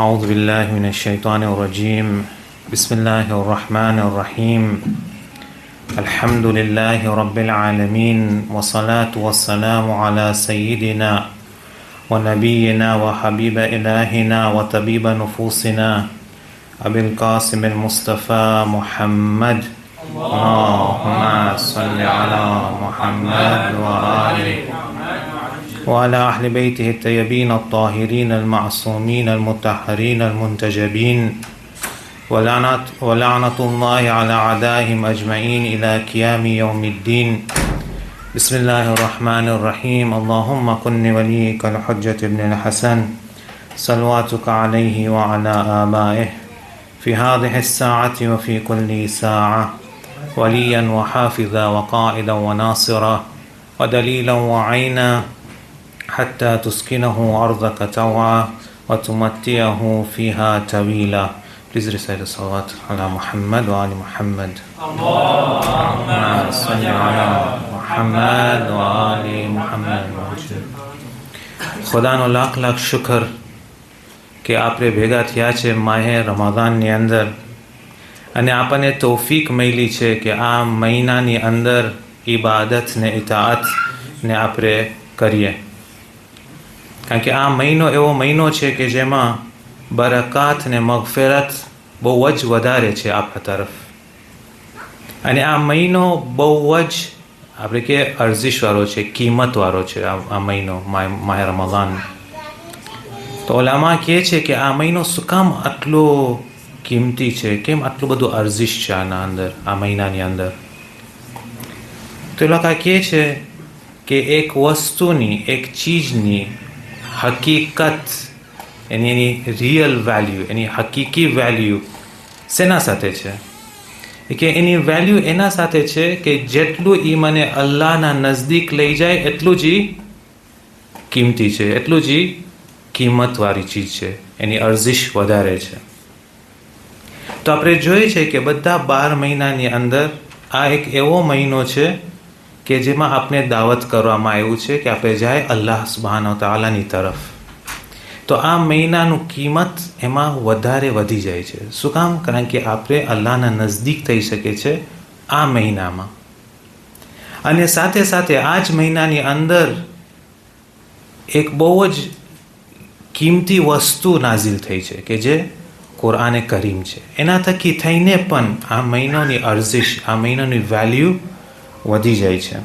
أعوذ بالله من الشيطان الرجيم بسم الله الرحمن الرحيم الحمد لله رب العالمين والصلاة والسلام على سيدنا ونبينا وحبيب إلهنا وطبيب نفوسنا أبي القاسم المصطفى محمد اللهم صل على محمد وعلى أهل بيته الطيبين الطاهرين المعصومين المطهرين المنتجبين ولعنة الله على أعدائهم أجمعين إلى قيام يوم الدين بسم الله الرحمن الرحيم اللهم كن وليك الحجة ابن الحسن صلواتك عليه وعلى آبائه في هذه الساعة وفي كل ساعة وليا وحافظا وقائدا وناصرا ودليلا وعينا حتى تسكنه أرضك طوعا وتمتعه فيها طويلا. Please recite the salawat ala Muhammad wa ali Muhammad. Allahumma salli ala Muhammad wa ali Muhammad. ખુદાનો lakh lakh Shukar કે આપણે ભેગા થયા છે માહે રમાદાનની અંદર અને આપણને તૌફીક મળી છે કે આ મહિનાની અંદર ઇબાદત ને ઇતાઅતને આપણે કરીએ. કારણ કે આ મહિનો એવો મહિનો છે કે જેમાં બરકાત ને મગફિરત બહુ જ વધારે છે આપણા તરફ અને આ મહિનો બહુ જ આપણે કે અર્જિશવાળો છે, કિંમતવાળો છે આ મહિનો માહે રમઝાન. તો ઓલામાં કહે છે કે આ મહિનો શું કામ આટલો કિંમતી છે, કેમ આટલું બધું અર્જિશ છે આના અંદર, આ મહિનાની અંદર. તો એ લોકો કહે છે કે એક વસ્તુની, એક ચીજની હકીકત, એની રિયલ વેલ્યુ, એની હકીકી વેલ્યુ શેના સાથે છે? કે એની વેલ્યુ એના સાથે છે કે જેટલું એ મને અલ્લાહના નજદીક લઈ જાય એટલું જ કિંમતી છે, એટલું જ કિંમતવાળી ચીજ છે, એની અર્જિશ વધારે છે. તો આપણે જોઈએ છે કે બધા 12 મહિનાની અંદર આ એક એવો મહિનો છે કે જેમાં આપણે દાવત કરવામાં આવ્યું છે કે આપણે જાય અલ્લાહ સુબ્હાનહુ તઆલાની તરફ. તો આ મહિનાનું કિંમત એમાં વધારે વધી જાય છે. શું કામ? કારણ કે આપણે અલ્લાહના નજદીક થઈ શકે છે આ મહિનામાં. અને સાથે સાથે આ જ મહિનાની અંદર એક બહુ જ કિંમતી વસ્તુ નાઝિલ થઈ છે કે જે કુરાને કરીમ છે. એના થકી થઈને પણ આ મહિનાની અર્જિશ, આ મહિનાની વેલ્યુ વધી જાય છે.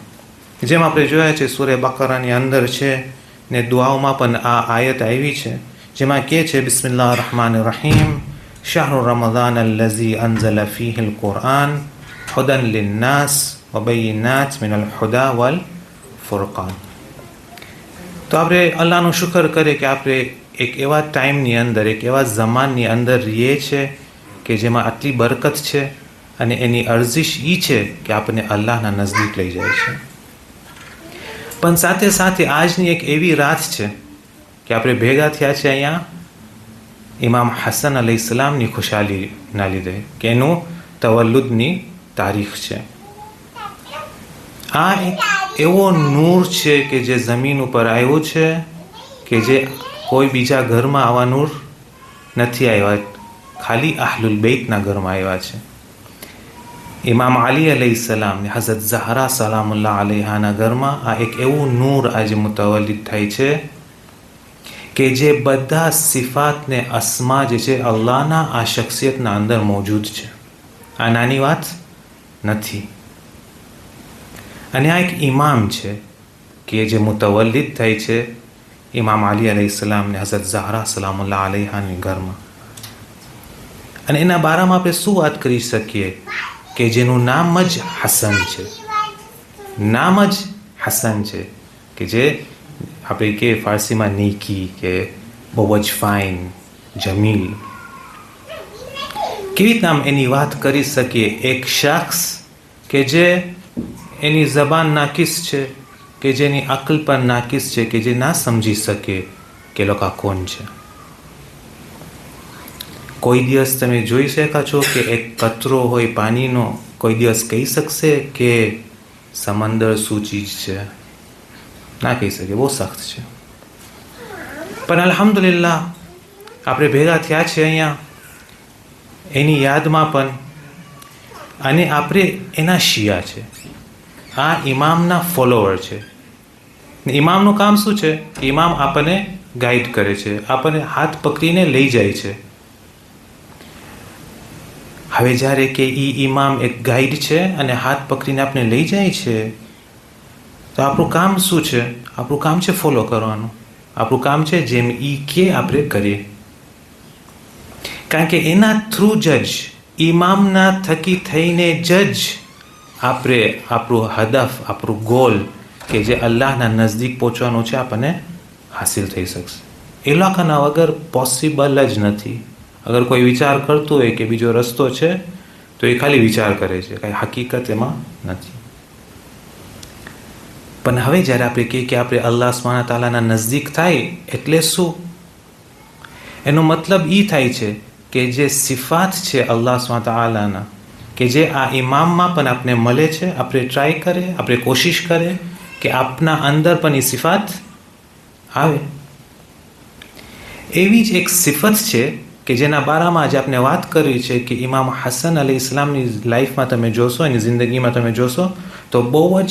જેમ આપણે જોયા છે સૂરે બકરાની અંદર છે ને દુઆઓમાં પણ આ આયત આવી છે જેમાં કહે છે બિસ્મિલ્લાહ રહમાન રહીમ શાહરુ રમઝાન અલ્લઝી અંઝલ ફીહિ અલ કુરઆન હુદન લિન્નાસ વબયિનાત મિનલ હુદા વલ ફુરકાન. તો આપણે અલ્લાહનું શુકર કરીએ કે આપણે એક એવા ટાઈમની અંદર, એક એવા જમાનની અંદર રહીએ છે કે જેમાં આટલી બરકત છે અને એની અર્જિશ એ છે કે આપણને અલ્લાહના નજદીક લઈ જાય છે. પણ સાથે સાથે આજની એક એવી રાત છે કે આપણે ભેગા થયા છે અહીંયા ઇમામ હસન અલૈહિસ્સલામની ખુશાલીના લીધે કે એનું તવલ્લુદની તારીખ છે. આ એક એવો નૂર છે કે જે જમીન ઉપર આવ્યો છે કે જે કોઈ બીજા ઘરમાં આવા નૂર નથી આવ્યા, ખાલી અહલુલ બેતના ઘરમાં આવ્યા છે. ઇમામ અલી અલૈહિસ્સલામ ને હઝરત ઝહરા સલામુલ્લાહ અલૈહાના ઘરમાં આ એક એવું નૂર આજે મુતવલ્લિદ થાય છે કે જે બધા સિફાત ને અસ્મા જે છે અલ્લાહના આ શખ્સિયતના અંદર મોજૂદ છે. આ નાની વાત નથી. અને આ એક ઇમામ છે કે જે મુતવલ્લિદ થાય છે ઇમામ અલી અલૈહિસ્સલામ ને હઝરત ઝહરા સલામુલ્લાહ અલૈહાની ઘરમાં. અને એના બારામાં આપણે શું વાત કરી શકીએ કે જેનું નામ જ હસન છે, નામ જ હસન છે કે જે આપણે કે ફારસીમાં નેકી કે બહુ જ ફાઇન, જમીલ. કેવી રીતે આમ એની વાત કરી શકીએ? એક શખ્સ કે જે એની જબાન નાકિસ છે, કે જેની અકલ પર નાકિસ છે, કે જે ના સમજી શકે કે લોકો કોણ છે. કોઈ દિવસ તમે જોઈ શકો છો કે એક કચરો હોય પાણીનો, કોઈ દિવસ કહી શકશે કે સમંદર શું ચીજ છે? ના કહી શકે, બહુ સખ્ત છે. પણ અલ્હમ્દુલિલ્લાહ આપણે ભેગા થયા છે અહીંયા એની યાદમાં પણ, અને આપણે એના શિયા છે, આ ઇમામના ફોલોવર છે. ઇમામનું કામ શું છે? ઇમામ આપણને ગાઈડ કરે છે, આપણને હાથ પકડીને લઈ જાય છે. હવે જ્યારે કે ઇમામ એક ગાઈડ છે અને હાથ પકડીને આપણે લઈ જાય છે, તો આપણું કામ શું છે? આપણું કામ છે ફોલો કરવાનું. આપણું કામ છે જેમ કે આપણે કરીએ. કારણ કે એના થ્રુ જ, ઇમામના થકી થઈને જ આપણે આપણું હદફ, આપણું ગોલ કે જે અલ્લાહના નજદીક પહોંચવાનું છે આપણને હાસિલ થઈ શકશે. એ લોકોના વગર પોસિબલ જ નથી. અગર કોઈ વિચાર કરતું હોય કે બીજો રસ્તો છે, તો એ ખાલી વિચાર કરે છે, કાંઈ હકીકત એમાં નથી. પણ હવે જ્યારે આપણે કહીએ કે આપણે અલ્લાહ સુબ્હાનહુ તઆલાના નજદીક થાય એટલે શું? એનો મતલબ એ થાય છે કે જે સિફાત છે અલ્લાહ સુબ્હાનહુ તઆલાના, કે જે આ ઇમામમાં પણ આપણે મળે છે, આપણે ટ્રાય કરે, આપણે કોશિશ કરે કે આપના અંદર પણ એ સિફાત આવે. એવી જ એક સિફત છે કે જેના બારામાં આજે આપણે વાત કરવી છે કે ઇમામ હસન અલી ઇસ્લામની લાઈફમાં તમે જોશો, એની જિંદગીમાં તમે જોશો તો બહુ જ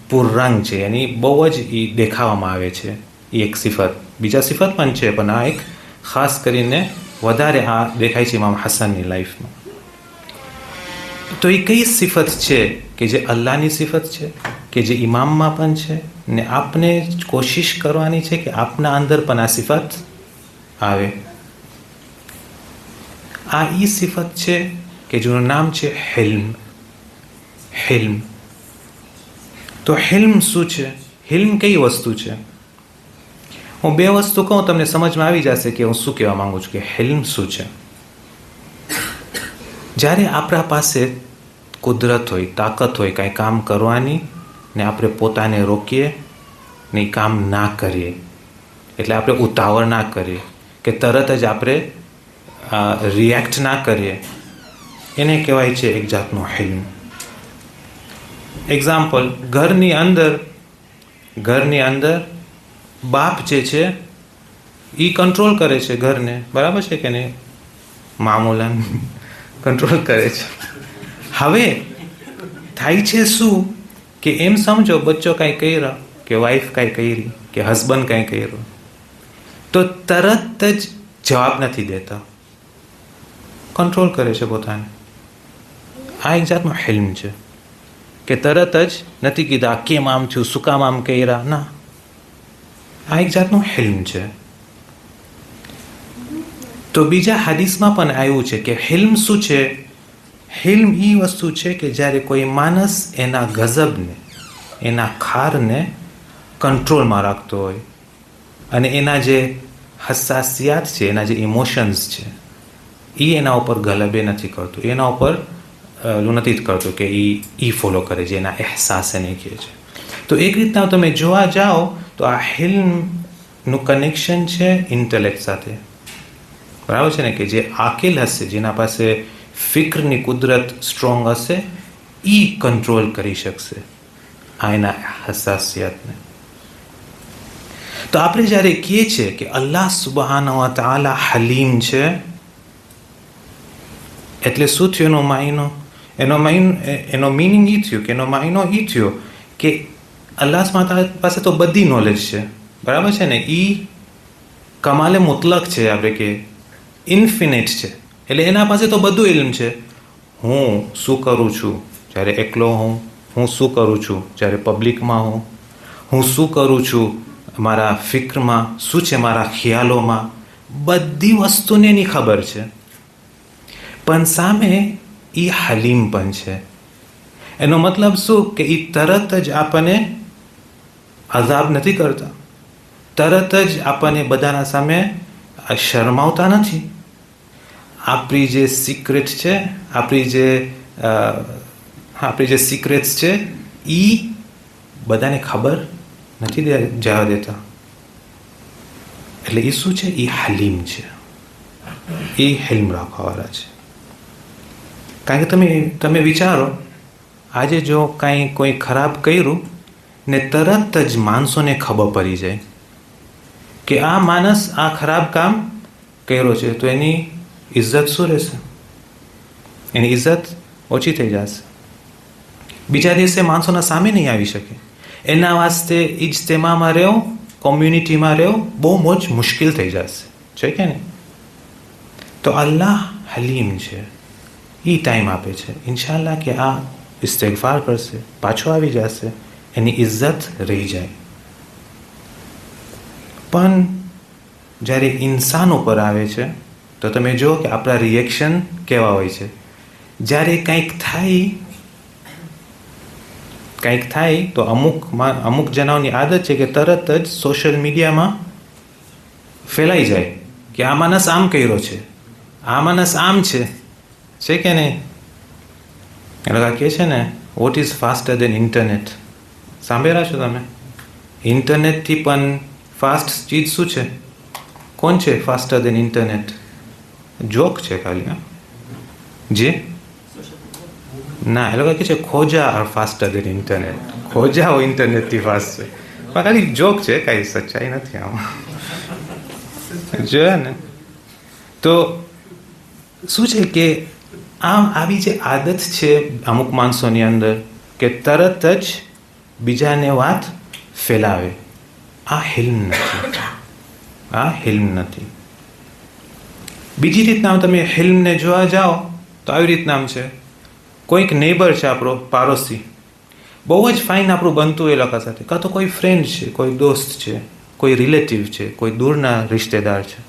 પુરરંગ છે, એની બહુ જ એ દેખાવામાં આવે છે. એ એક સિફત, બીજા સિફત પણ છે, પણ આ એક ખાસ કરીને વધારે આ દેખાય છે ઇમામ હસનની લાઈફમાં. તો એ કઈ સિફત છે કે જે અલ્લાહની સિફત છે, કે જે ઇમામમાં પણ છે, ને આપને કોશિશ કરવાની છે કે આપના અંદર પણ આ સિફત આવે. આ એ સિફત છે કે જેનું નામ છે હિલ્મ. હિલ્મ. તો હિલ્મ શું છે? હિલ્મ કઈ વસ્તુ છે? હું બે વસ્તુ કહું, તમને સમજમાં આવી જશે કે હું શું કહેવા માંગુ છું, કે હિલ્મ શું છે. જ્યારે આપણા પાસે કુદરત હોય, તાકાત હોય કાંઈ કામ કરવાની, ને આપણે પોતાને રોકીએ ને કામ ના કરીએ, એટલે આપણે ઉતાવળ ના કરીએ કે તરત જ આપણે રિએક્ટ ના કરીએ, એને કહેવાય છે એક જાતનું હિલ્મ. એક્ઝામ્પલ, ઘરની અંદર બાપ જે છે એ કંટ્રોલ કરે છે ઘરને, બરાબર છે કે નહીં? મામૂલન કંટ્રોલ કરે છે. હવે થાય છે શું કે એમ સમજો બચ્ચો કાંઈ કર્યા, કે વાઈફ કાંઈ કરી, કે હસબન્ડ કાંઈ કર્યું, તો તરત જ જવાબ નથી દેતા, કંટ્રોલ કરે છે પોતાને. આ એક જાતનું હિલ્મ છે કે તરત જ નથી કીધા કેમ આમ થયું, શું કામ આમ કર્યા, ના. આ એક જાતનું હિલ્મ છે. તો બીજા હાદીસમાં પણ આવ્યું છે કે હિલ્મ શું છે? હિલ્મ એ વસ્તુ છે કે જ્યારે કોઈ માણસ એના ગઝબને, એના ખારને કંટ્રોલમાં રાખતો હોય, અને એના જે હસાસિયાત છે, એના જે ઇમોશન્સ છે, એ એના ઉપર ગલબે નથી કરતું, એના ઉપર નથી કરતું કે એ ફોલો કરે છે, એના અહેસાસ એને કહે છે. તો એક રીતના તમે જોવા જાઓ તો આ હિલ્મનું કનેક્શન છે ઇન્ટેલેક્ટ સાથે, બરાબર છે ને? કે જે આકિલ હશે, જેના પાસે ફિક્રની કુદરત સ્ટ્રોંગ હશે, એ કંટ્રોલ કરી શકશે આ એના હસાસિયાતને. તો આપણે જ્યારે કહીએ છીએ કે અલ્લાહ સુબ્હાનહુ તઆલા હલીમ છે, એટલે શું થયું એનો મીનિંગ એ થયું કે એનો માયનો એ થયો કે અલ્લાહ સુબ્હાનહુ તઆલા પાસે તો બધી નોલેજ છે, બરાબર છે ને? એ કમાલે મુતલક છે, આપણે કે ઇન્ફિનિટ છે, એટલે એના પાસે તો બધું ઇલ્મ છે. હું શું કરું છું જ્યારે એકલો હું શું કરું છું જ્યારે પબ્લિકમાં હું શું કરું છું મારા ફિક્રમાં, શું છે મારા ખ્યાલોમાં, બધી વસ્તુને એની ખબર છે. પણ સામે એ હલીમ પણ છે. એનો મતલબ શું કે એ તરત જ આપણને અઝાબ નથી કરતા, તરત જ આપણને બધાના સામે શરમાવતા નથી. આપણી જે સિક્રેટ છે, આપણી જે સિક્રેટ્સ છે, એ બધાને ખબર નથી જવા દેતા. એટલે એ શું છે? એ હલીમ છે, એ હિલ્મ રાખવાવાળા છે. કારણ કે તમે વિચારો, આજે જો કાંઈ કોઈ ખરાબ કર્યું ને તરત જ માણસોને ખબર પડી જાય કે આ માણસ આ ખરાબ કામ કર્યો છે તો એની ઇજ્જત શું રહેશે? એની ઇજ્જત ઓછી થઈ જશે. બીજા દિવસે માણસોના સામે નહીં આવી શકે. એના વાસ્તે ઇજ્તેમામાં રહેવું, કોમ્યુનિટીમાં રહેવું બહુ મોજ મુશ્કેલ થઈ જશે. છે કે નહીં? તો અલ્લાહ હલીમ છે, એ ટાઈમ આપે છે. ઇન્શાલ્લાહ કે આ ઇસ્તિગફાર કરશે, પાછો આવી જશે, એની ઇજ્જત રહી જાય. પણ જ્યારે ઇન્સાન ઉપર આવે છે તો તમે જુઓ કે આપણા રિએક્શન કેવા હોય છે. જ્યારે કંઈક થાય તો અમુક જણાઓની આદત છે કે તરત જ સોશિયલ મીડિયામાં ફેલાઈ જાય કે આ માણસ આમ કર્યો છે, આ માણસ આમ છે કે નહીં? એ લોકો કહે છે ને, what is faster than internet. સાંભળ્યા છો તમે? ઇન્ટરનેટથી પણ ફાસ્ટ ચીજ શું છે? કોણ છે ફાસ્ટર દેન ઇન્ટરનેટ? જોક છે ખાલી. હા, જે ના, એ લોકો કહે છે ખોજા R faster than internet. ખોજાઓ ઇન્ટરનેટથી fast છે, પણ ખાલી જોક છે, કાંઈ સચ્ચાઈ નથી આમાં. જોયા ને? તો શું છે કે આવી જે આદત છે અમુક માણસોની અંદર કે તરત જ બીજાને વાત ફેલાવે, આ હિલ્મ નથી. બીજી રીતના તમે હિલ્મને જોવા જાઓ તો આવી રીતના છે, કોઈક નેબર છે આપણો પાડોશી, બહુ જ ફાઇન આપણું બનતું એ લોકો સાથે, કાં તો કોઈ ફ્રેન્ડ છે, કોઈ દોસ્ત છે, કોઈ રિલેટિવ છે, કોઈ દૂરના રિશ્તેદાર છે.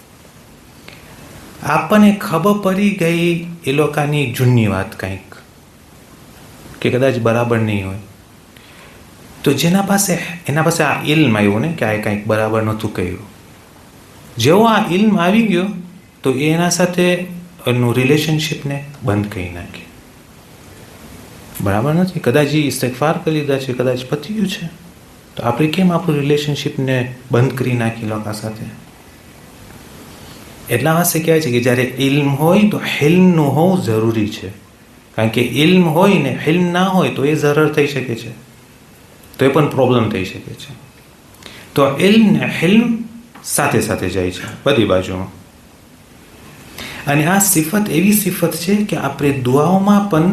આપણને ખબર પડી ગઈ એ લોકોની જૂની વાત કંઈક કે કદાચ બરાબર નહીં હોય, તો એના પાસે આ ઇલ્મ આવ્યું ને કે આ કંઈક બરાબર નહોતું કર્યું. જેવો આ ઇલ્મ આવી ગયો તો એના સાથે એનું રિલેશનશિપને બંધ કરી નાખે. બરાબર નથી, કદાચ એ ઇસ્તિગફાર કરી લીધા છે, કદાચ પતી ગયું છે, તો આપણે કેમ આપણું રિલેશનશિપને બંધ કરી નાખી લોકો સાથે? એટલા વાસ્તે કહેવાય છે કે જ્યારે ઇલ્મ હોય તો હિલ્મનું હોવું જરૂરી છે. કારણ કે ઇલ્મ હોય ને હિલ્મ ના હોય તો એ ઝરર થઈ શકે છે, તો એ પણ પ્રોબ્લેમ થઈ શકે છે. તો ઇલ્મ ને હિલ્મ સાથે સાથે જાય છે બધી બાજુમાં. અને આ સિફત એવી સિફત છે કે આપણે દુઆઓમાં પણ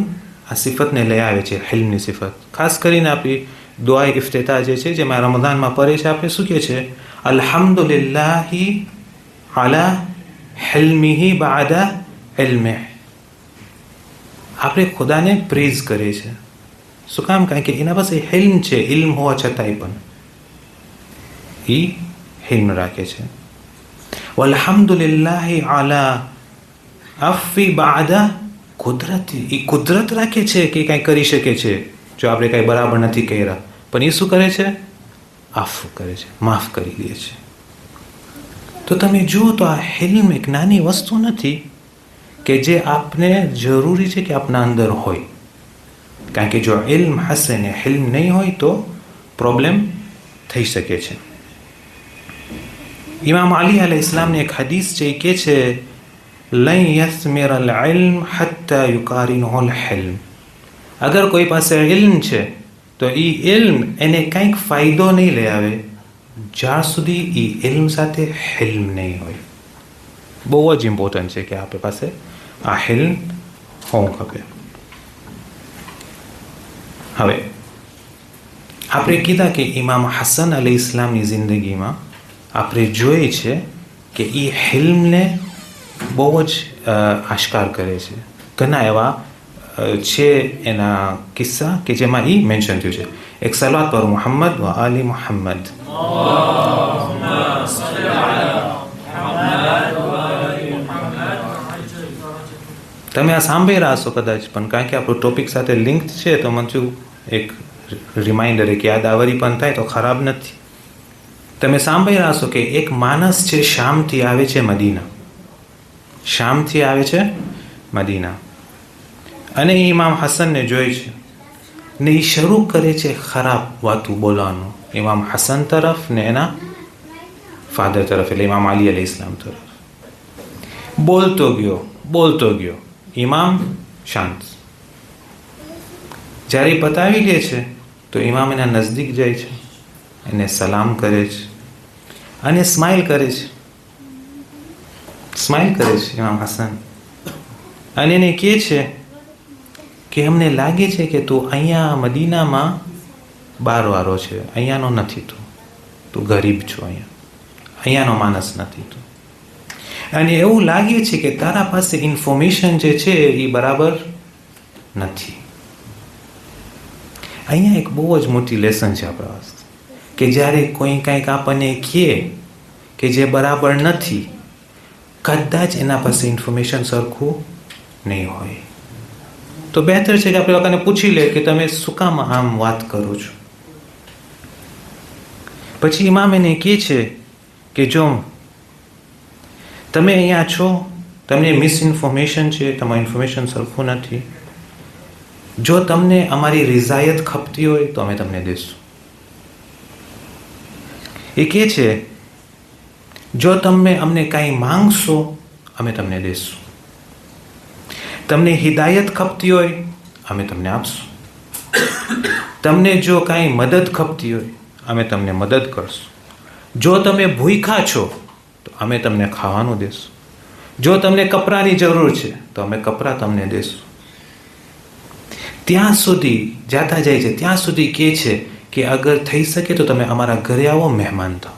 આ સિફતને લઈ આવે છે, હિલ્મની સિફત. ખાસ કરીને આપણી દુઆ ઇફ્તિતાહ જે છે, જેમાં રમઝાનમાં પડે છે, આપણે શું કહે છે? અલ્હમ્દુલિલ્લાહી અલા હિલ્મિહી બાદા ઇલ્મિહ. આપણે ખુદાને પ્રેઝ કરે છે. શું કામ? કારણ કે એના પાસે હિલ્મ છે, ઇલ્મ હોવા છતાંય પણ એ હિલ્મ રાખે છે. વલ્હમ્દુલિલ્લાહી અલા અફી બાદા કુદરતી. એ કુદરત રાખે છે કે કંઈ કરી શકે છે જો આપણે કંઈ બરાબર નથી કર્યા, પણ એ શું કરે છે? આફ કરે છે, માફ કરી દે છે. તો તમે જુઓ તો આ હિલ્મ એક નાની વસ્તુ નથી કે જે આપને જરૂરી છે કે આપના અંદર હોય. કારણ કે જો ઇલ્મ હશે ને હિલ્મ નહીં હોય તો પ્રોબ્લેમ થઈ શકે છે. ઇમામ અલી અલૈહિ ઇસ્લામની એક હદીસ છે, કે છે લન યસ્મિર અલ ઇલ્મ હત્તા યુકારિનહુ અલ હિલ્મ. અગર કોઈ પાસે ઇલ્મ છે તો એ ઇલ્મ એને કંઈક ફાયદો નહીં લઈ આવે જ્યાં સુધી એ ઇલ્મ સાથે હિલ્મ નહીં હોય. બહુ જ ઇમ્પોર્ટન્ટ છે કે આપણી પાસે આ હિલ્મ હોવું ખપે. હવે આપણે કીધા કે ઇમામ હસન અલી ઇસ્લામની જિંદગીમાં આપણે જોઈએ છે કે એ હિલ્મને બહુ જ આશ્કાર કરે છે. ઘણા એવા છે એના કિસ્સા કે જેમાં એ મેન્શન થયું છે. એક સલાત પર મુહમ્મદ વ આલી મુહમ્મદ. તમે આ સાંભળી રહ્યા છો કદાચ, પણ કારણ કે આપણું ટોપિક સાથે લિંક છે તો મને એક રિમાઇન્ડર એક યાદાવરી પણ થાય તો ખરાબ નથી. તમે સાંભળી રહ્યા છો કે એક માણસ છે શામથી આવે છે મદીના. શામથી આવે છે મદીના અને એ ઇમામ હસનને જોઈ છે ને એ શરૂ કરે છે ખરાબ વાતું બોલવાનું ઇમામ હસન તરફ ને એના ફાધર તરફ, એટલે ઇમામ અલી અલૈહિ ઇસ્લામ તરફ. બોલતો ગયો. ઇમામ શાંત. જ્યારે પતાવી લે છે તો ઇમામ એના નજદીક જાય છે, એને સલામ કરે છે અને સ્માઇલ કરે છે. સ્માઇલ કરે છે ઇમામ હસન અને એને કહે છે કે અમને લાગે છે કે તું અહીંયા મદીનામાં બારવારો છે, અહીંયાનો નથી, તું ગરીબ છો, અહીંયાનો માણસ નથી તું, અને એવું લાગે છે કે તારા પાસે ઇન્ફોર્મેશન જે છે એ બરાબર નથી. અહીંયા એક બહુ જ મોટી લેસન છે આપણા વાસ્તે કે જ્યારે કોઈ કંઈક આપણને કહે કે જે બરાબર નથી, કદાચ એના પાસે ઇન્ફોર્મેશન સરખું નહીં હોય, તો બહેતર છે કે આપણે લોકોને પૂછી લે કે તમે શું કામ આમ વાત કરો છો. પછી ઇમામ એને કહે છે કે જો તમે અહીંયા છો, તમને મિસઇન્ફોર્મેશન છે, તમારું ઇન્ફોર્મેશન સરખું નથી, જો તમને અમારી રિઝાયત ખપતી હોય તો અમે તમને દઈશું. એ કહે છે જો તમે અમને કાંઈ માંગશો અમે તમને દઈશું, તમને હિદાયત ખપતી હોય અમે તમને આપશું, તમને જો કાંઈ મદદ ખપતી હોય અમે તમને મદદ કરશું, જો તમે ભૂખ્યા છો તો અમે તમને ખાવાનું દેશું, જો તમને કપડાની જરૂર છે તો અમે કપડાં તમને દેશું. ત્યાં સુધી જાતા જાય છે, ત્યાં સુધી કહે છે કે અગર થઈ શકે તો તમે અમારા ઘરે આવો, મહેમાન થાઓ.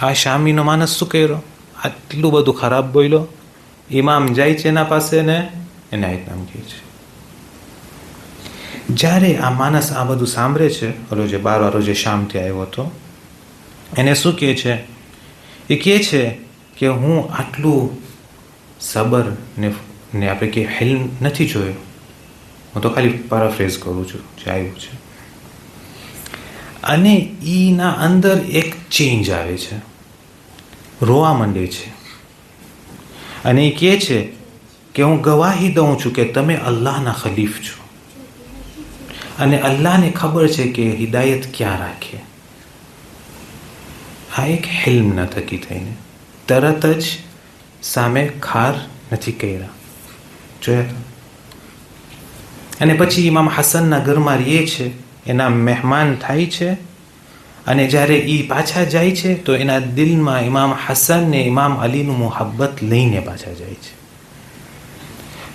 આ શામીનો માણસ શું કર્યો? આટલું બધું ખરાબ બોલ્યો. ઇમામ જાય છે એના પાસે ને એને આયતનામ કહે છે. જ્યારે આ માણસ આ બધું સાંભળે છે, ઓલો જે બારવાળો જે શામથી આવ્યો હતો, એને શું કહે છે? એ કહે છે કે હું આટલું સબર ને આપણે કે હિલ્મ નથી જોયો. હું તો ખાલી પેરાફ્રેઝ કરું છું જે આવ્યું છે. અને એના અંદર એક ચેન્જ આવે છે, રોવા માંડે છે અને એ કહે છે કે હું ગવાહી દઉં છું કે તમે અલ્લાહના ખલીફ છો અને અલ્લાહને ખબર છે કે હિદાયત ક્યાં રાખે. આ એક હિલ્મ ન થકી થઈને તરત જ સામે ખાર નથી કર્યા, જોયા. અને પછી ઇમામ હસનના ઘરમાં રહે છે, એના મહેમાન થાય છે, અને જ્યારે એ પાછા જાય છે તો એના દિલમાં ઇમામ હસન ને ઇમામ અલીનું મોહબ્બત લઈને પાછા જાય છે.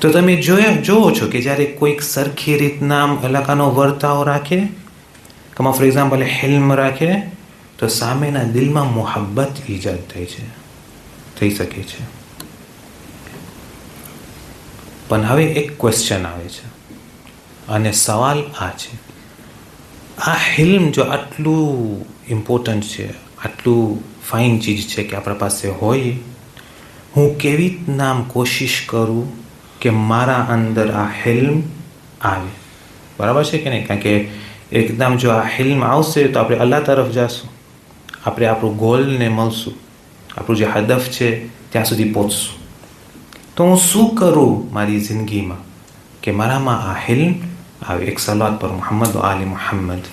તો તમે જોવો છો કે જ્યારે કોઈક સરખી રીતના અલાકાનો વર્તાવ રાખે, કમા ફોર એક્ઝામ્પલ હિલ્મ રાખે, તો સામેના દિલમાં મોહબ્બત ઈજાદ થઈ શકે છે. પણ હવે એક ક્વેશ્ચન આવે છે અને સવાલ આ છે, આ હિલ્મ જો આટલું ઇમ્પોર્ટન્ટ છે, આટલું ફાઇન ચીજ છે કે આપણા પાસે હોય, હું કેવી રીતના કોશિશ કરું કે મારા અંદર આ હિલ્મ આવે? બરાબર છે કે નહીં? કારણ કે એકદમ જો આ હિલ્મ આવશે તો આપણે અલ્લાહ તરફ જઈશું, આપણે આપણું ગોલને મળશું, આપણું જે હદફ છે ત્યાં સુધી પહોંચશું. તો હું શું કરું મારી જિંદગીમાં કે મારામાં આ હિલ્મ આવે? એક સલાત પર મુહમ્મદ વ આલી મુહમ્મદ.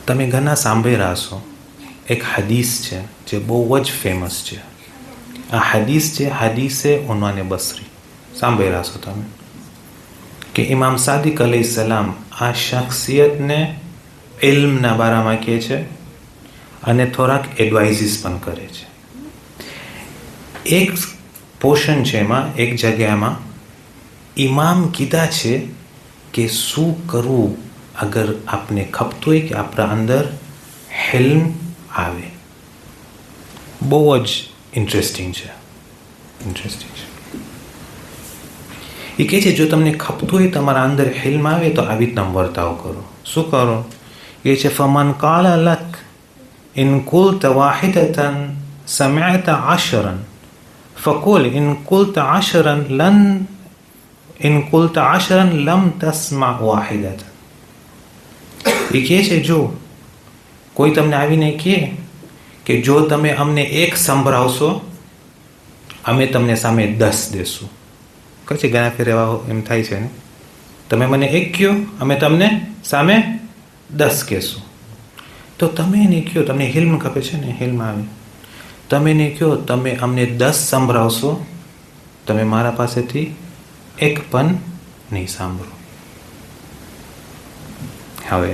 તમે ઘણા સાંભળી રહ્યા છો, એક હદીસ છે જે બહુ જ ફેમસ છે. આ હદીસ છે હદીસે ઉન્વાને બસરી. સાંભળી રહ્યા છો તમે કે ઇમામ સાદિક અલૈહિ સલામ આ શખ્સિયતને ઇલ્મના બારામાં કહે છે અને થોડાક એડવાઇઝીસ પણ કરે છે. એક પોર્શન છે એમાં, એક જગ્યામાં ઇમામ કીધા છે કે શું કરવું અગર આપને ખપતું હોય કે આપણા અંદર હિલ્મ આવે. બહુ જ ઇન્ટરેસ્ટિંગ છે. એ કહે છે જો તમને ખપતું હોય તમારા અંદર હિલ્મ આવે તો આવી રીતના વર્તાવ કરો. શું કરો? એ છે ફમન કાલ લક ઇન કુલત વાહિદતન સમિઅત આશરન ફકુલ ઇન કુલત આશરન લમ તસ્મા વાહિદતન. એ કહે છે જો કોઈ તમને આવીને કહે કે જો તમે અમને એક સંભળાવશો અમે તમને સામે 10 દેશું. કચ્છી ઘણા ફેર એવા એમ થાય છે ને, તમે મને એક કહો અમે તમને સામે 10 કહેશું. તો તમે એને કહો, તમને હિલ્મ ખપે છે ને, હિલ્મ આવે, તમે એને કહો તમે અમને 10 સંભળાવશો તમે મારા પાસેથી એક પણ નહીં સાંભળો. હવે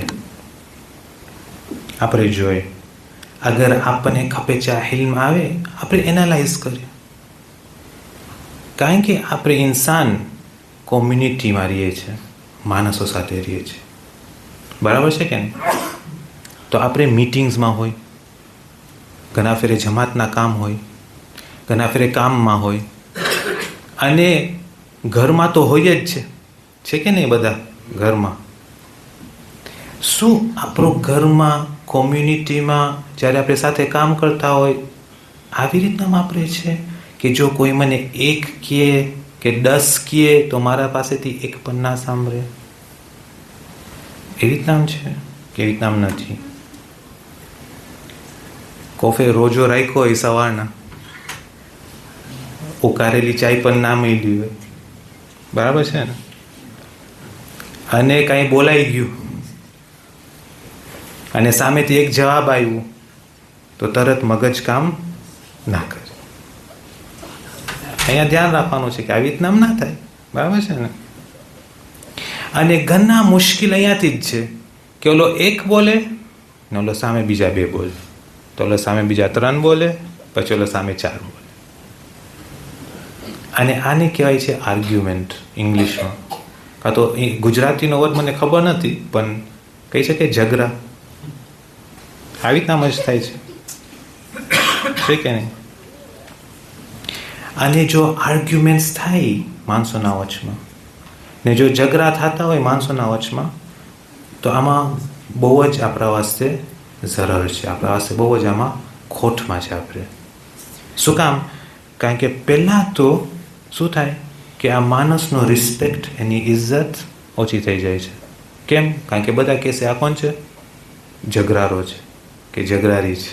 આપણે જોઈએ, અગર આપણને ખપે છે આ હિલ્મ આવે, આપણે એનાલાઇઝ કરીએ. કારણ કે આપણે ઇન્સાન કોમ્યુનિટીમાં રહીએ છીએ, માણસો સાથે રહીએ છીએ, બરાબર છે કે નહીં? તો આપણે મીટિંગ્સમાં હોય, ઘણા ફેરે જમાતના કામ હોય, ઘણા ફેરે કામમાં હોય, અને ઘરમાં તો હોય જ છે કે નહીં? બધા ઘરમાં શું આપણો ઘરમાં કોમ્યુનિટીમાં જ્યારે આપણે સાથે કામ કરતા હોય આવી રીતના વાપરે છે કે જો કોઈ મને એક કહે કે 10 કહે તો મારા પાસેથી એક પણ ના સાંભળે? એવી રીતના છે કે એવી રીતના નથી? કોફે રોજો રાખ્યો હોય સવારના, ઉકારેલી ચાય પણ ના મળી હોય, બરાબર છે ને? અને કાંઈ બોલાઈ ગયું અને સામેથી એક જવાબ આવ્યું તો તરત મગજ કામ ના કરે. અહીંયા ધ્યાન રાખવાનું છે કે આવી રીતના ના થાય, બરાબર છે ને? અને ઘણા મુશ્કેલ અહીંયાથી જ છે કે ઓલો એક બોલે ને ઓલો સામે બીજા 2 બોલે, તો ઓલો સામે બીજા 3 બોલે, પછી ઓલો સામે 4 બોલે. અને આને કહેવાય છે આર્ગ્યુમેન્ટ ઇંગ્લિશમાં, કાં તો ગુજરાતીનો વર્ડ મને ખબર નથી પણ કહી શકે ઝઘડા. આવી રીતના જ થાય છે કે નહીં? અને જો આર્ગ્યુમેન્ટ્સ થાય માણસોના વચમાં ને જો ઝઘડા થતા હોય માણસોના વચમાં, તો આમાં બહુ જ આપણા વાસ્તે ઝરર છે, આપણા વાસ્તે બહુ જ આમાં ખોટમાં છે આપણે. શું કામ? કારણ કે પહેલાં તો શું થાય કે આ માણસનો રિસ્પેક્ટ, એની ઇજ્જત ઓછી થઈ જાય છે. કેમ? કારણ કે બધા કહેશે આ કોણ છે? ઝઘરારો છે કે ઝઘરારી છે.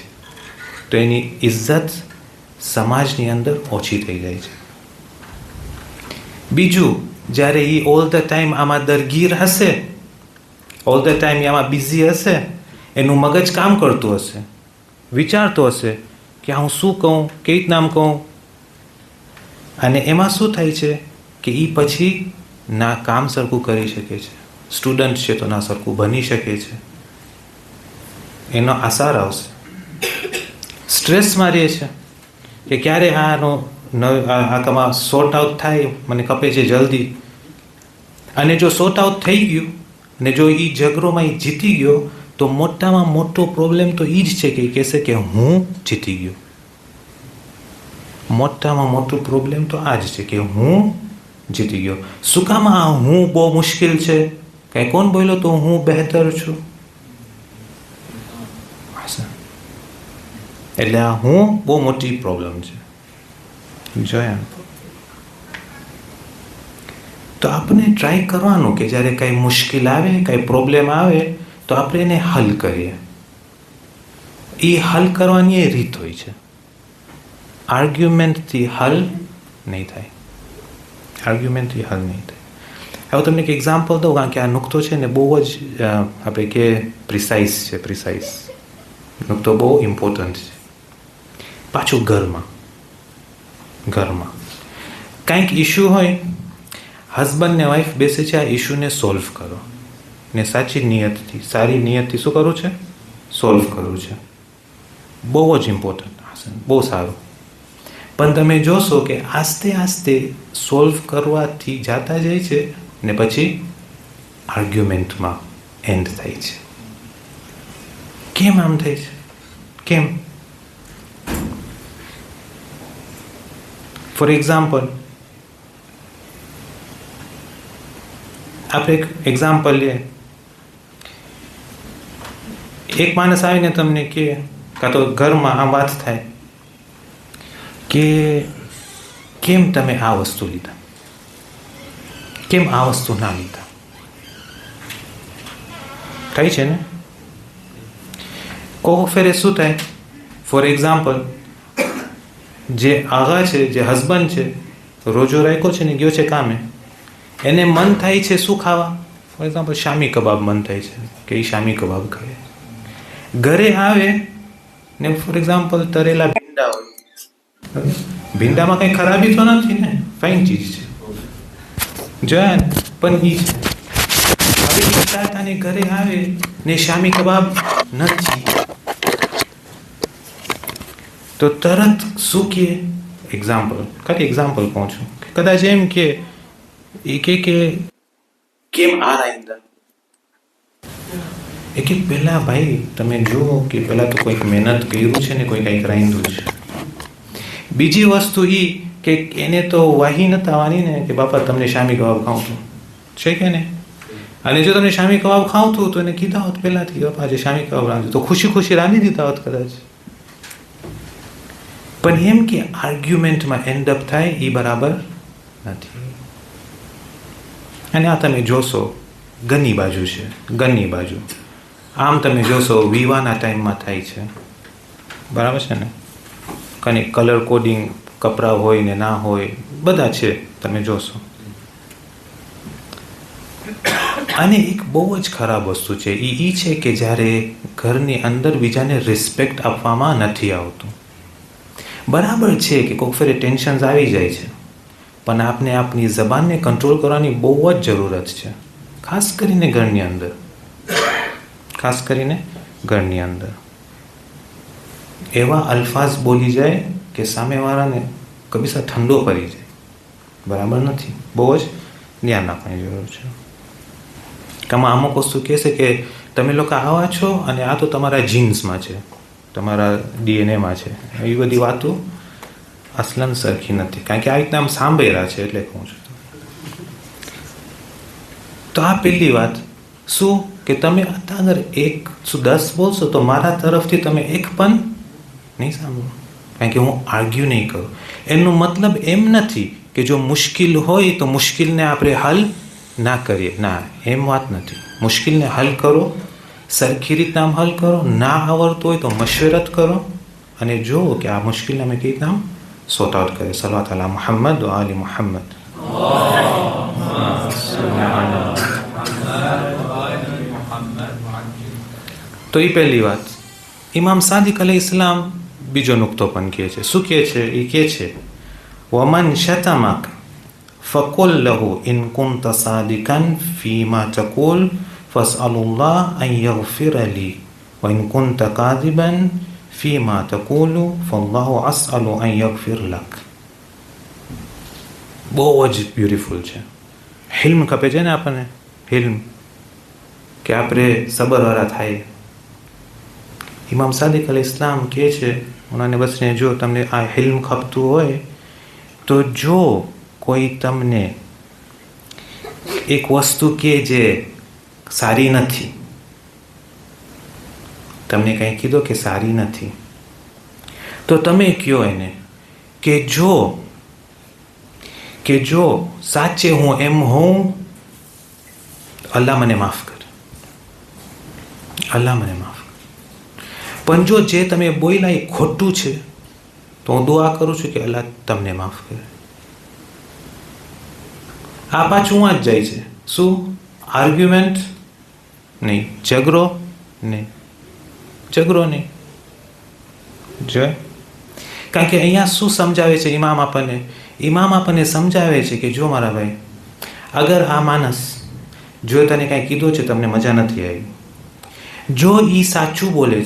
તો એની ઇજ્જત સમાજની અંદર ઓછી થઈ જાય છે. બીજું, જ્યારે એ ઓલ ધ ટાઈમ આમાં દરગીર હશે, ઓલ ધ ટાઈમ આમાં બિઝી હશે, એનું મગજ કામ કરતું હશે, વિચારતો હશે કે હું શું કહું, કેવી રીતના આમ કહું, અને એમાં શું થાય છે કે એ પછી ના કામ સરખું કરી શકે છે, સ્ટુડન્ટ છે તો ના સરખું બની શકે છે, એનો આસાર આવશે. સ્ટ્રેસમાં રહે છે કે ક્યારે આનો આમાં સોર્ટ આઉટ થાય, મને ખપે છે જલ્દી. અને જો સોર્ટ આઉટ થઈ ગયું ને જો એ ઝઘડોમાં એ જીતી ગયો, તો મોટામાં મોટો પ્રોબ્લેમ તો એ જ છે કે એ કહેશે કે હું જીતી ગયો. મોટામાં મોટું પ્રોબ્લેમ તો આ જ છે કે હું જીતી ગયો. શું કામ આ હું બહુ મુશ્કેલ છે? કંઈ કોણ બોલ્યો તો હું બહેતર છું? એટલે આ હું બહુ મોટી પ્રોબ્લેમ છે. જોયા? તો આપણે ટ્રાય કરવાનું કે જ્યારે કંઈ મુશ્કેલ આવે, કંઈ પ્રોબ્લેમ આવે, તો આપણે એને હલ કરીએ. એ હલ કરવાની એ રીત હોય છે. આર્ગ્યુમેન્ટથી હલ નહીં થાય. આર્ગ્યુમેન્ટથી હલ નહીં થાય. હવે તમને એક એક્ઝામ્પલ દઉં, કારણ કે આ નુકતો છે ને બહુ જ આપણે કે પ્રિસાઇઝ છે. પ્રિસાઇઝ નુકતો બહુ ઇમ્પોર્ટન્ટ છે. પાછું ઘરમાં કંઈક ઇશ્યુ હોય, હસબન્ડ ને વાઈફ બેસે છે, આ ઇશ્યુને સોલ્વ કરો ને સાચી નિયતથી, સારી નિયતથી શું કરવું છે? સોલ્વ કરવું છે. બહુ જ ઇમ્પોર્ટન્ટ, બહુ સારું. પણ તમે જોશો કે આસ્તે આસ્તે સોલ્વ કરવાથી જાતા જાય છે ને પછી આર્ગ્યુમેન્ટમાં એન્ડ થાય છે. કેમ આમ થાય છે? કેમ? ફોર એક્ઝામ્પલ, આપણે એક એક્ઝામ્પલ લઈએ. એક માણસ આવીને તમને કહે, કાં તો ઘરમાં આ વાત થાય કે કેમ તમે આ વસ્તુ લીધા, કેમ આ વસ્તુ ના લીધા? થાય છે ને? કોક ફેરે શું થાય? ફોર એક્ઝામ્પલ, જે આગા છે, જે હસબન્ડ છે, રોજો રાખ્યો છે ને ગયો છે કામે, એને મન થાય છે શું ખાવા? ફોર એક્ઝામ્પલ શામી કબાબ મન થાય છે કે એ શામી કબાબ ખાય. ઘરે આવે ને ફોર એક્ઝામ્પલ તરેલા ભીંડા હોય. ભીંડામાં કંઈ ખરાબી તો નથી ને, ફાઇન ચીજ છે, જોયા ને? પણ એ છે. હવે ચાલતાને ઘરે આવે ને શામી કબાબ નથી, તો તરત શું કહે? ખાલી એક્ઝામ્પલ કહું છું. કદાચ એમ કે એ કે કેમ આ રાંધ્યા? એ કે પહેલા ભાઈ તમે જુઓ કે પહેલા તો કોઈક મહેનત કર્યું છે ને કોઈ કંઈક રાંધ્યું છે. બીજી વસ્તુ એ કે એને તો વાહી નથી આવવાની ને કે બાપા તમને શામી કબાબ ખાવું છું, છે કે ને? અને જો તમને શામી કબાબ ખાવતું તો એને કીધા હોત પહેલાંથી, બાપા આજે શામી કબાબ રાંધ્યું, તો ખુશી ખુશી રાંધી દીધા હોત કદાચ. પણ એમ કે આર્ગ્યુમેન્ટમાં એન્ડ અપ થાય એ બરાબર નથી. અને આ તમે જોશો ઘરની બાજુ છે, ઘરની બાજુ આમ તમે જોશો વિવાહના ટાઈમમાં થાય છે, બરાબર છે ને? કંઈક કલર કોડિંગ કપડાં હોય ને ના હોય, બધા છે, તમે જોશો. અને એક બહુ જ ખરાબ વસ્તુ છે એ છે કે જ્યારે ઘરની અંદર બીજાને રિસ્પેક્ટ આપવામાં નથી આવતું. બરાબર છે કે કોઈક ફેરે ટેન્શન્સ આવી જાય છે, પણ આપને આપની જબાનને કંટ્રોલ કરવાની બહુ જ જરૂરત છે, ખાસ કરીને ઘરની અંદર. ખાસ કરીને ઘરની અંદર એવા અલ્ફાઝ બોલી જાય કે સામેવાળાને કબીસા ઠંડો પડી જાય. બરાબર નથી, બહુ જ ધ્યાન રાખવાની જરૂર છે. આમાં અમુક વસ્તુ કહેશે કે તમે લોકો આવા છો અને આ તો તમારા જીન્સમાં છે, તમારા ડીએનએમાં છે. એવી બધી વાતો અસલન સરખી નથી, કારણ કે આ રીતના આમ સાંભળ્યા છે એટલે કહું છું. તો આ પહેલી વાત. શું કે તમે અગર 110 બોલશો તો મારા તરફથી તમે એક પણ નહીં સાંભળો, કારણ કે હું આર્ગ્યુ નહીં કરું. એનો મતલબ એમ નથી કે જો મુશ્કેલ હોય તો મુશ્કેલને આપણે હલ ના કરીએ, ના, એમ વાત નથી. મુશ્કેલને હલ કરો, સરખી રીતના હલ કરો. ના આવડતું હોય તો મશવરત કરો અને જુઓ કે આ મુશ્કેલને અમે કેવી રીતના સોર્ટ આઉટ કરીએ. સલ્લલ્લાહુ અલા મુહમ્મદ વ આલી મુહમ્મદ. તો એ પહેલી વાત. ઇમામ સાદિક અલૈહિ ઇસ્લામ બીજો નુક્તો પણ કહે છે. શું કહે છે? એ કહે છે વમન શતમક ફકુલ લહુ ઇન કુંત સાદિકન ફીમા તકુલ ફસઅલુલ્લાહ અન યગફિર લી વ ઇન કુંત કાદિબન ફીમા તકુલુ ફલ્લાહુ અસઅલુ અન યગફિર લક. બહુ જ બ્યુટિફુલ છે. હિલ્મ ખપે છે ને આપણને, હિલ્મ, કે આપણે સબરવાળા થાય. ઇમામ સાદિક અલ ઇસ્લામ કહે છે ઉનાને બસને, જો તમને આ હિલ્મ ખપતું હોય તો જો કોઈ તમને એક વસ્તુ કે જે સારી નથી, તમને કંઈ કીધો કે સારી નથી, તો તમે કહો એને કે જો સાચે હું એમ હોઉં, અલ્લાહ મને માફ કરે, અલ્લાહ મને માફ. પણ જો જે તમે બોલ્યા એ ખોટું છે તો હું દુઆ કરું છું કે અલ્લાહ તમને માફ કરે. આ પાછું આ જ જાય છે. શું? આર્ગ્યુમેન્ટ નહીં, ઝઘડો નહીં, ઝઘડો નહીં. જો, કારણ કે અહીંયા શું સમજાવે છે ઇમામ આપણને? ઇમામ આપણને સમજાવે છે કે જો મારા ભાઈ, અગર આ માણસ જો તને કાંઈ કીધું છે, તમને મજા નથી આવી, જો એ સાચું બોલે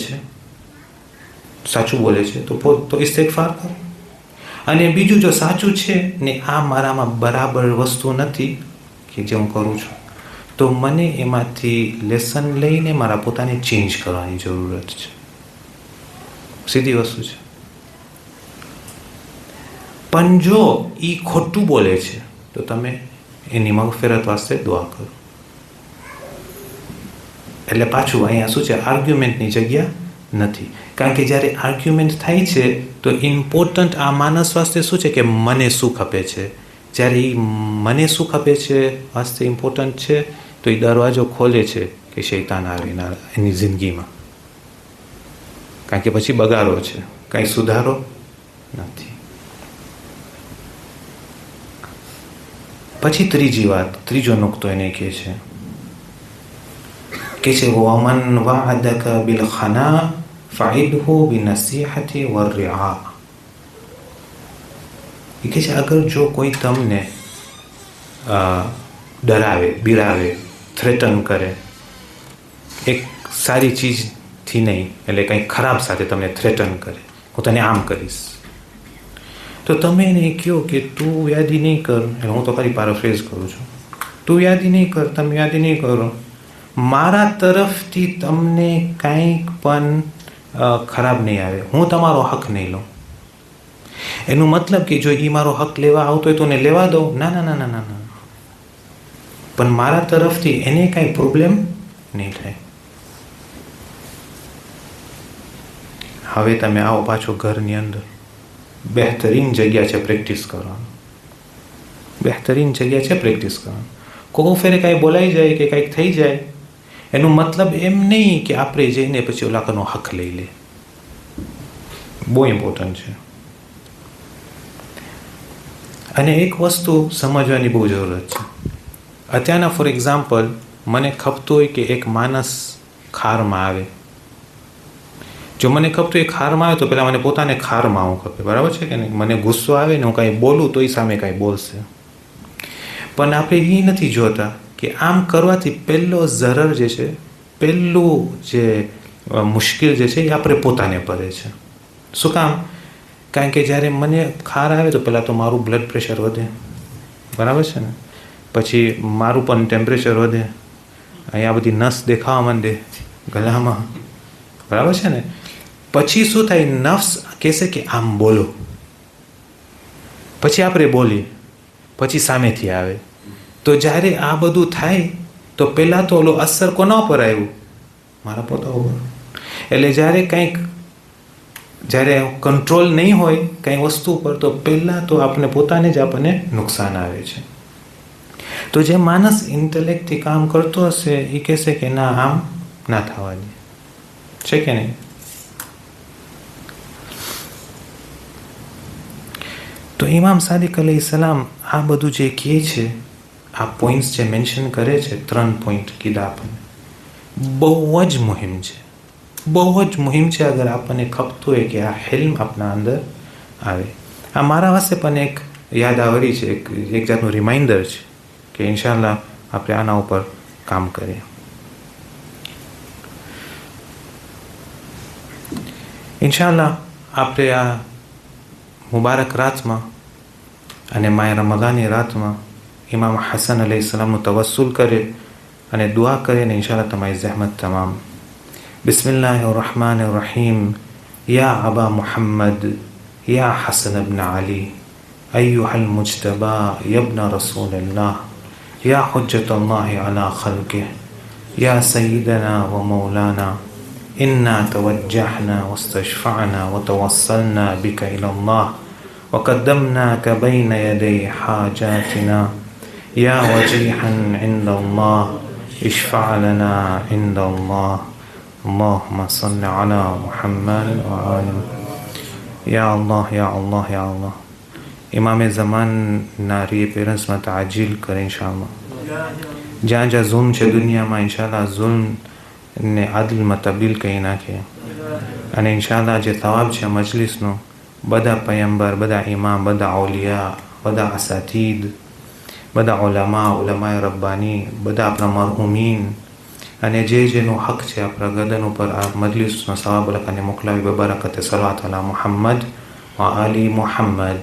છે તો ઇસ્તિગફાર કરો. અને બીજું, જો સાચું છે ને આ મારામાં બરાબર વસ્તુ નથી કે જે હું કરું છું, તો મને એમાંથી લેસન લઈને મારા પોતાને ચેન્જ કરવાની જરૂરત છે. સીધી વસ્તુ છે. પણ જો એ ખોટું બોલે છે તો તમે એની મગફિરત વાસ્તે દુઆ કરો. એટલે પાછું અહીંયા શું છે? આર્ગ્યુમેન્ટની જગ્યા નથી. કારણ કે જ્યારે આર્ગ્યુમેન્ટ થાય છે તો ઇમ્પોર્ટન્ટ આ માણસ વાસ્તે શું છે કે મને શું ખપે છે. જ્યારે એ મને શું ખપે છે વાસ્તે ઇમ્પોર્ટન્ટ છે તો એ દરવાજો ખોલે છે કે શૈતાન આવીને એની જિંદગીમાં. કારણ કે પછી બગાડો છે, કાંઈ સુધારો નથી. પછી ત્રીજી વાત, ત્રીજો નુકતો એને કહે છે વમન વઅદક બિલ ખના ફઇદહુ બિનસીહતિ વરિઆ. એ કહે છે અગર જો કોઈ તમને ડરાવે, બિરાવે થ્રેટન કરે, એક સારી ચીજથી નહીં, એટલે કંઈ ખરાબ સાથે તમને થ્રેટન કરે, હું તને આમ કરીશ, તો તમે એને કહો કે તું યાદી નહીં કર, એટલે હું તો ખાલી પેરાફ્રેઝ કરું છું, તું યાદી નહીં કર, તમે યાદી નહીં કરો, મારા તરફથી તમને કાંઈક પણ ખરાબ નહીં આવે, હું તમારો હક નહીં લઉં. એનું મતલબ કે જો એ મારો હક લેવા આવતો હોય તો એને લેવા દો, ના ના ના ના ના ના, પણ મારા તરફથી એને કાંઈ પ્રોબ્લેમ નહીં થાય. હવે તમે આવો પાછો ઘરની અંદર, બહેતરીન જગ્યા છે પ્રેક્ટિસ કરવાનું, બહેતરીન જગ્યા છે પ્રેક્ટિસ કરવાનું. કોઈ ફેરે કાંઈ બોલાઈ જાય કે કાંઈક થઈ જાય, એનું મતલબ એમ નહીં કે આપણે જઈને પછી ઓલાનો હક લઈ લે. બહુ ઇમ્પોર્ટન્ટ છે. અને એક વસ્તુ સમજવાની બહુ જરૂરત છે. અત્યારના ફોર એક્ઝામ્પલ મને ખપતું હોય કે એક માણસ ખારમાં આવે, જો મને ખપતું હોય ખારમાં આવે તો પહેલાં મને પોતાને ખારમાં આવું ખપે, બરાબર છે કે નહીં? મને ગુસ્સો આવે ને હું કાંઈ બોલું તો એ સામે કાંઈ બોલશે, પણ આપણે એ નથી જોતા કે આમ કરવાથી પહેલો ઝરર જે છે, પહેલું જે મુશ્કેલ જે છે એ આપણે પોતાને પડે છે. શું કામ? કારણ કે જ્યારે મને ખાર આવે તો પહેલાં તો મારું બ્લડ પ્રેશર વધે, બરાબર છે ને, પછી મારું પણ ટેમ્પરેચર વધે, અહીંયા બધી નસ દેખાવા માંડે ગળામાં, બરાબર છે ને. પછી શું થાય? નફ્સ કહેશે કે આમ બોલો, પછી આપણે બોલીએ, પછી સામેથી આવે. તો જ્યારે આ બધું થાય તો પહેલાં તો ઓલો અસર કોના પર આવ્યું? મારા પોતા ઉપર. એટલે જ્યારે કંઈક, જ્યારે કંટ્રોલ નહીં હોય કંઈ વસ્તુ પર, તો પહેલાં તો આપણે પોતાને જ આપણને નુકસાન આવે છે. તો જે માણસ ઇન્ટેલેક્ટથી કામ કરતો હશે એ કહેશે કે ના, આમ ના થવા દે, છે કે નહીં? તો ઇમામ સાદિક અલૈહિસ્સલામ આ બધું જે કહે છે, આ પોઈન્ટ્સ જે મેન્શન કરે છે, 3 પોઈન્ટ કીધા આપણને, બહુ જ મુહિમ છે, બહુ જ મુહિમ છે. અગર આપણને ખપતું હોય કે આ હિલ્મ આપણા અંદર આવે. આ મારા પાસે પણ એક યાદાવરી છે, એક જાતનું રિમાઇન્ડર છે કે ઇન્શાલ્લાહ આપણે આના ઉપર કામ કરીએ. ઇન્શાલ્લાહ આપણે આ મુબારક રાતમાં અને માય રમઝાનની રાતમાં ઇમામ હસન અલૈહિસ્સલામનું તવસ્સુલ કરે અને દુઆ કરે ને ઇન્શાલ્લાહ તમારી જહેમત તમામ. બિસ્મિલ્લાહિર રહમાનિર રહીમ. યા અબા મુહમ્મદ, યા હસન ઇબ્ન અલી, અય્યુહલ મુજ્તબા યબ્ન રસૂલિલ્લાહ, યા હુજ્જતુલ્લાહ અલા ખલ્કિહ, યા સય્યિદના વ મૌલાના, إنا توجهنا واستشفعنا وتوصلنا بك إلى الله وقدمناك بين يدي حاجاتنا يا وجيها عند الله اشفع لنا عند الله اللهم صل على محمد وآله يا الله يا الله يا الله. إمام زمان ناری پیرنس میں تعجیل کریں انشاءاللہ. جہاں جہاں ظلم છે દુનિયામાં ઇન્શાલ્લાહ ظلم ને આદલમાં તબદીલ કરી નાખે. અને ઇન્શાલ્લાહ જે થવાબ છે મજલિસનો, બધા પયંબર, બધા ઇમામ, બધા ઓલિયા, બધા અસાતીદ, બધા ઉલમાએ રબ્બાની, બધા આપણા મરહુમીન, અને જેનું હક છે આપણા ગરદન ઉપર આ મજલિસનો સવાબ લખાને મોકલાવી. બબરકતે સલાત અલા મુહમ્મદ વ આલી મુહમ્મદ.